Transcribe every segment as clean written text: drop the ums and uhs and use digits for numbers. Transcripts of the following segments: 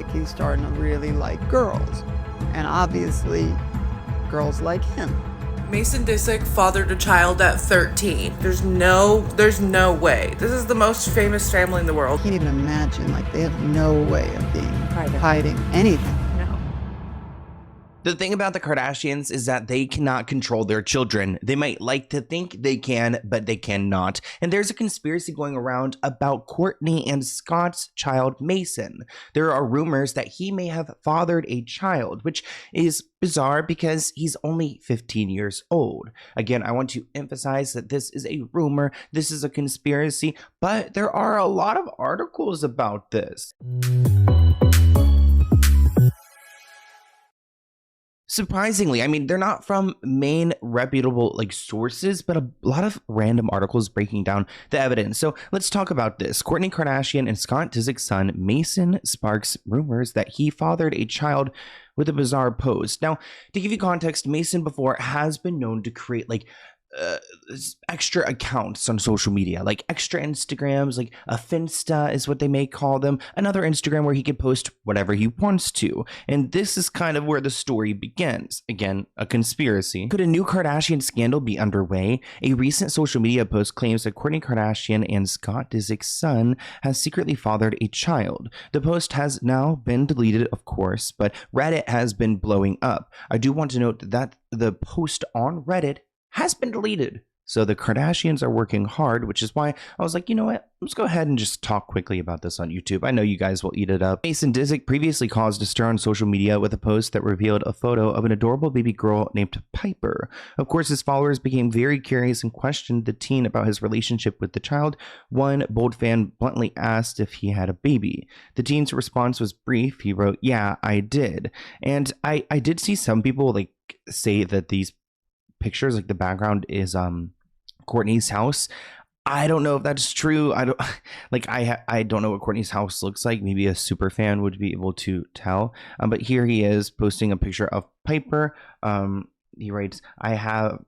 like he's starting to really like girls. And obviously, girls like him. Mason Disick fathered a child at 13. There's no way. This is the most famous family in the world. I can't even imagine, like, they have no way of being hiding anything. No. The thing about the Kardashians is that they cannot control their children. They might like to think they can, but they cannot. And there's a conspiracy going around about Kourtney and Scott's child, Mason. There are rumors that he may have fathered a child, which is bizarre because he's only 15 years old. Again, I want to emphasize that this is a rumor, this is a conspiracy, but there are a lot of articles about this. Surprisingly, I mean, they're not from main reputable sources, but a lot of random articles breaking down the evidence. So let's talk about this. Kourtney Kardashian and Scott Disick's son, Mason, sparks rumors that he fathered a child with a bizarre post. Now, to give you context, Mason before has been known to create extra accounts on social media, like extra Instagrams, like a Finsta is what they may call them, another Instagram where he could post whatever he wants to. And this is kind of where the story begins. Again, a conspiracy. Could a new Kardashian scandal be underway? A recent social media post claims that Kourtney Kardashian and Scott Disick's son has secretly fathered a child. The post has now been deleted, of course, but Reddit has been blowing up. I do want to note that the post on Reddit has been deleted. So the Kardashians are working hard, which is why I was like, you know what? Let's go ahead and just talk quickly about this on YouTube. I know you guys will eat it up. Mason Disick previously caused a stir on social media with a post that revealed a photo of an adorable baby girl named Piper. Of course, his followers became very curious and questioned the teen about his relationship with the child. One bold fan bluntly asked if he had a baby. The teen's response was brief. He wrote, "Yeah, I did." And I did see some people say that these pictures, the background is Kourtney's house. I don't know if that's true. I don't I don't know what Kourtney's house looks like. Maybe a super fan would be able to tell. But here he is posting a picture of Piper. He writes, "I have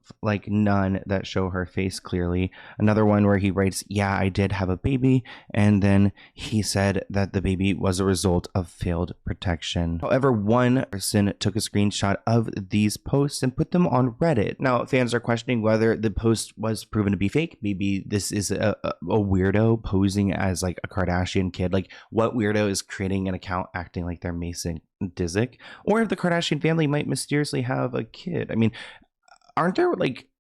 none that show her face clearly." Another one where he writes, "Yeah, I did have a baby." And then he said that the baby was a result of failed protection. However, one person took a screenshot of these posts and put them on Reddit. Now, fans are questioning whether the post was proven to be fake. Maybe this is a weirdo posing as a Kardashian kid. What weirdo is creating an account acting like they're Mason Disick? Or if the Kardashian family might mysteriously have a kid. I mean, aren't there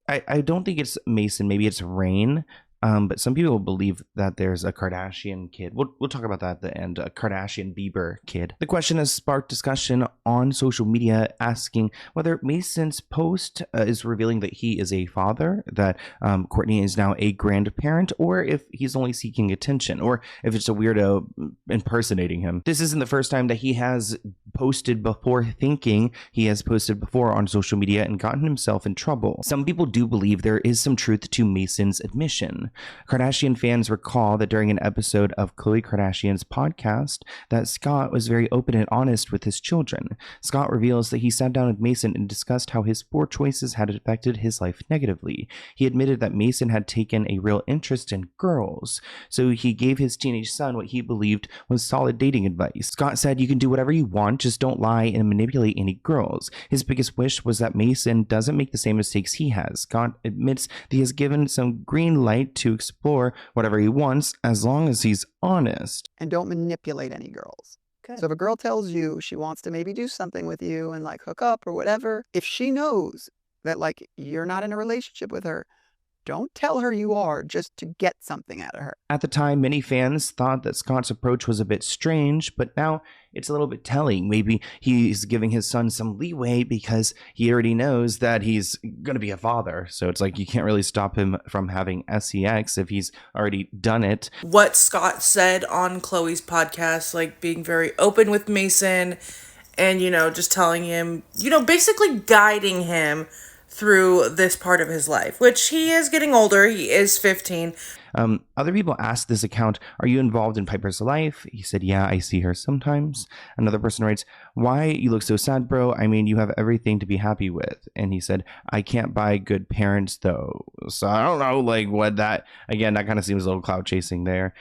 I don't think it's Mason, maybe it's Rain. But some people believe that there's a Kardashian kid. We'll talk about that at the end. A Kardashian Bieber kid. The question has sparked discussion on social media, asking whether Mason's post is revealing that he is a father, that Kourtney is now a grandparent, or if he's only seeking attention, or if it's a weirdo impersonating him. This isn't the first time that he has posted before, thinking he has posted before on social media and gotten himself in trouble. Some people do believe there is some truth to Mason's admission. Kardashian fans recall that during an episode of Khloe Kardashian's podcast that Scott was very open and honest with his children. Scott reveals that he sat down with Mason and discussed how his poor choices had affected his life negatively. He admitted that Mason had taken a real interest in girls, so he gave his teenage son what he believed was solid dating advice. Scott said, "You can do whatever you want, just don't lie and manipulate any girls." His biggest wish was that Mason doesn't make the same mistakes he has. Scott admits that he has given some green light to explore whatever he wants as long as he's honest. And don't manipulate any girls. Good. So if a girl tells you she wants to maybe do something with you and hook up or whatever, if she knows that you're not in a relationship with her, don't tell her you are just to get something out of her. At the time, many fans thought that Scott's approach was a bit strange, but now it's a little bit telling. Maybe he's giving his son some leeway because he already knows that he's going to be a father. So it's you can't really stop him from having sex if he's already done it. What Scott said on Khloe's podcast, being very open with Mason and, just telling him, basically guiding him through this part of his life, which he is getting older. He is 15. Other people asked this account, "Are you involved in Piper's life?" He said, "Yeah, I see her sometimes." Another person writes, "Why you look so sad, bro? I mean, you have everything to be happy with." And he said, "I can't buy good parents though." So I don't know, like what that, again, that kind of seems a little cloud chasing there.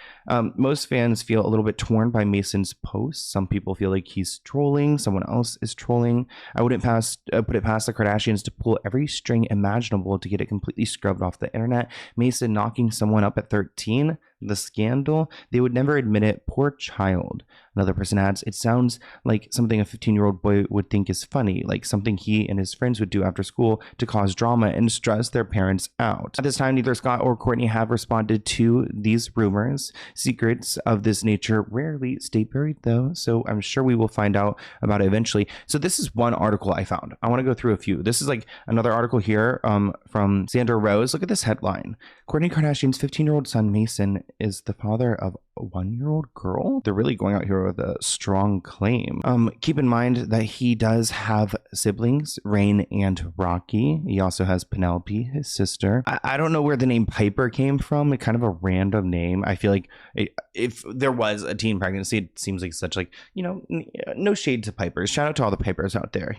Most fans feel a little bit torn by Mason's posts. Some people feel like he's trolling, someone else is trolling. I wouldn't put it past the Kardashians to pull every string imaginable to get it completely scrubbed off the internet. Mason knocking someone up at 13, the scandal, they would never admit it. Poor child. Another person adds, "It sounds like something a 15-year-old boy would think is funny, like something he and his friends would do after school to cause drama and stress their parents out." At this time, neither Scott or Kourtney have responded to these rumors. Secrets of this nature rarely stay buried, though, so I'm sure we will find out about it eventually. So this is one article I found. I want to go through a few. This is like another article here from Sandra Rose. Look at this headline. Kourtney Kardashian's 15-year-old son Mason is the father of a 1-year-old girl. They're really going out here with a strong claim. Keep in mind that he does have siblings, Rain and Rocky. He also has Penelope, his sister. I don't know where the name Piper came from. It's kind of a random name. I feel like if there was a teen pregnancy, it seems like such like, no shade to Pipers. Shout out to all the Pipers out there,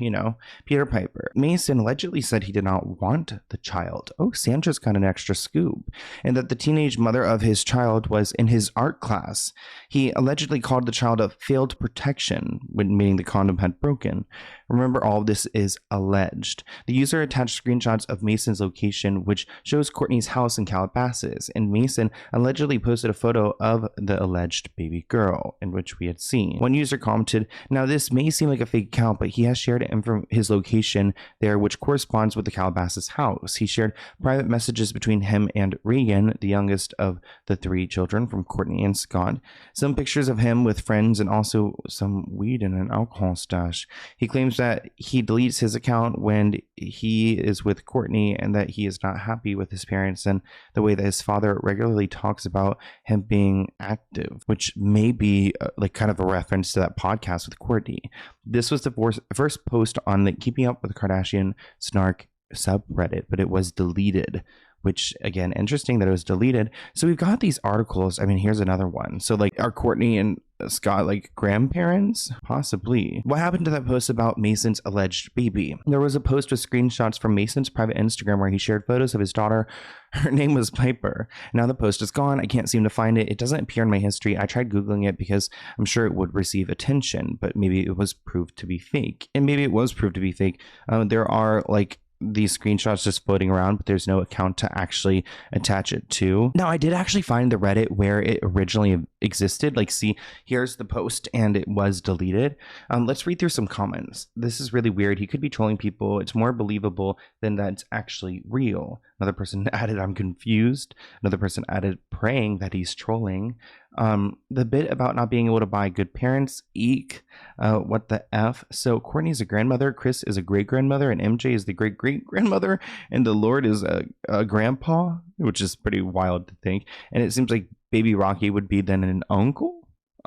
Peter Piper. Mason allegedly said he did not want the child. Oh, Sandra's got an extra scoop. And that the teenage mother of his child was in his art class. He allegedly called the child a failed protection, meaning the condom had broken. Remember, all of this is alleged. The user attached screenshots of Mason's location, which shows Kourtney's house in Calabasas, and Mason allegedly posted a photo of the alleged baby girl, in which we had seen. One user commented, "Now this may seem like a fake account, but he has shared his location there, which corresponds with the Calabasas house. He shared private messages between him and Regan, the youngest of the 3 children from Kourtney and Scott, some pictures of him with friends, and also some weed and an alcohol stash. He claims that he deletes his account when he is with Kourtney and that he is not happy with his parents and the way that his father regularly talks about him being active," which may be like kind of a reference to that podcast with Kourtney. This was the first post on the Keeping Up with the Kardashian Snark subreddit, but it was deleted, which, again, interesting that it was deleted. So we've got these articles. I mean, here's another one. So like, are Kourtney and Scott like grandparents? Possibly. What happened to that post about Mason's alleged baby? There was a post with screenshots from Mason's private Instagram where he shared photos of his daughter. Her name was Piper. Now the post is gone. I can't seem to find it. It doesn't appear in my history. I tried Googling it because I'm sure it would receive attention, but maybe it was proved to be fake. And maybe it was proved to be fake. There are like these screenshots just floating around, but there's no account to actually attach it to. Now, I did actually find the Reddit where it originally existed. Like, see, here's the post and it was deleted. Let's read through some comments. This is really weird. He could be trolling people. It's more believable than that's actually real. Another person added, "I'm confused." Another person added, "Praying that he's trolling." The bit about not being able to buy good parents, eek, what the F? So Kourtney's a grandmother, Chris is a great-grandmother, and MJ is the great-great-grandmother, and the Lord is a grandpa, which is pretty wild to think. And it seems like baby Rocky would be then an uncle?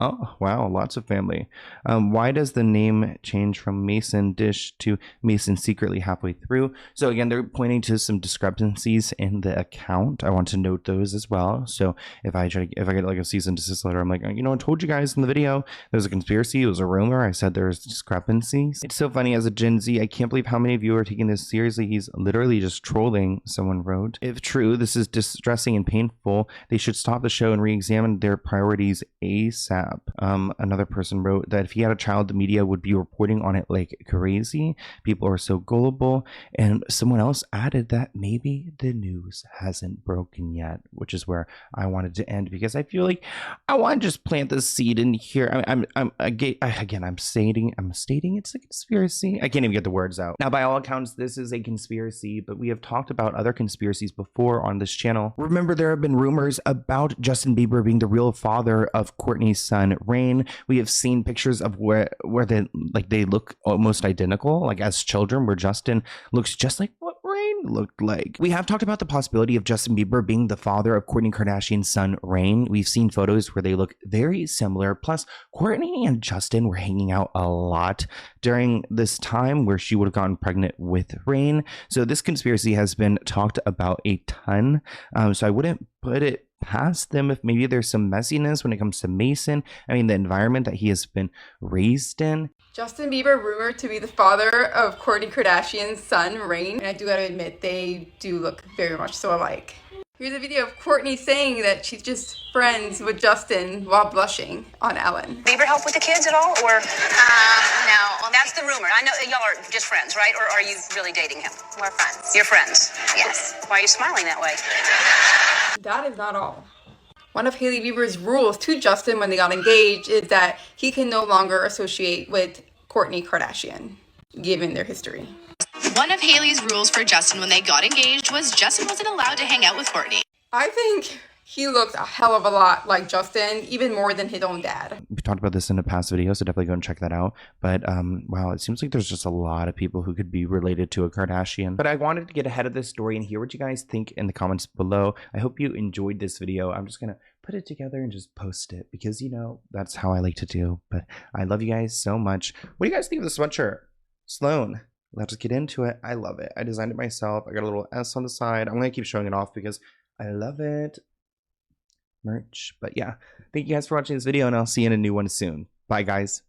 Oh, wow, lots of family. Why does the name change from Mason Dish to Mason Secretly halfway through? So again, they're pointing to some discrepancies in the account. I want to note those as well. So if I get like a cease and desist letter, I'm like, I told you guys in the video, there's a conspiracy, it was a rumor. I said there's discrepancies. It's so funny as a Gen Z. I can't believe how many of you are taking this seriously. He's literally just trolling, someone wrote. If true, this is distressing and painful. They should stop the show and re-examine their priorities ASAP. Another person wrote that if he had a child, the media would be reporting on it like crazy. People are so gullible. And someone else added that maybe the news hasn't broken yet, which is where I wanted to end, because I feel like I want to just plant the seed in here. I'm stating it's a conspiracy. I can't even get the words out. Now, by all accounts, this is a conspiracy, but we have talked about other conspiracies before on this channel. Remember, there have been rumors about Justin Bieber being the real father of Kourtney's son Rain. We have seen pictures of where they look almost identical, like as children, where Justin looks just like what Rain looked like. We have talked about the possibility of Justin Bieber being the father of Kourtney Kardashian's son Rain. We've seen photos where they look very similar. Plus, Kourtney and Justin were hanging out a lot during this time where she would have gotten pregnant with Rain. So this conspiracy has been talked about a ton. So I wouldn't put it past them, if maybe there's some messiness when it comes to Mason. I mean, the environment that he has been raised in. Justin Bieber rumored to be the father of Kourtney Kardashian's son, Rain. And I do gotta admit, they do look very much so alike. Here's a video of Kourtney saying that she's just friends with Justin while blushing on Ellen. Bieber help with the kids at all, or? No. Well, that's the rumor. I know y'all are just friends, right? Or are you really dating him? We're friends. You're friends? Yes. Why are you smiling that way? That is not all. One of Hailey Bieber's rules to Justin when they got engaged is that he can no longer associate with Kourtney Kardashian, given their history. One of Hailey's rules for Justin when they got engaged was Justin wasn't allowed to hang out with Kourtney. I think he looks a hell of a lot like Justin, even more than his own dad. We talked about this in a past video, so definitely go and check that out. But wow, it seems like there's just a lot of people who could be related to a Kardashian. But I wanted to get ahead of this story and hear what you guys think in the comments below. I hope you enjoyed this video. I'm just gonna put it together and just post it because, you know, that's how I like to do. But I love you guys so much. What do you guys think of the sweatshirt? Sloan, let's get into it. I love it. I designed it myself. I got a little S on the side. I'm gonna keep showing it off because I love it. Merch. But yeah, thank you guys for watching this video, and I'll see you in a new one soon. Bye, guys.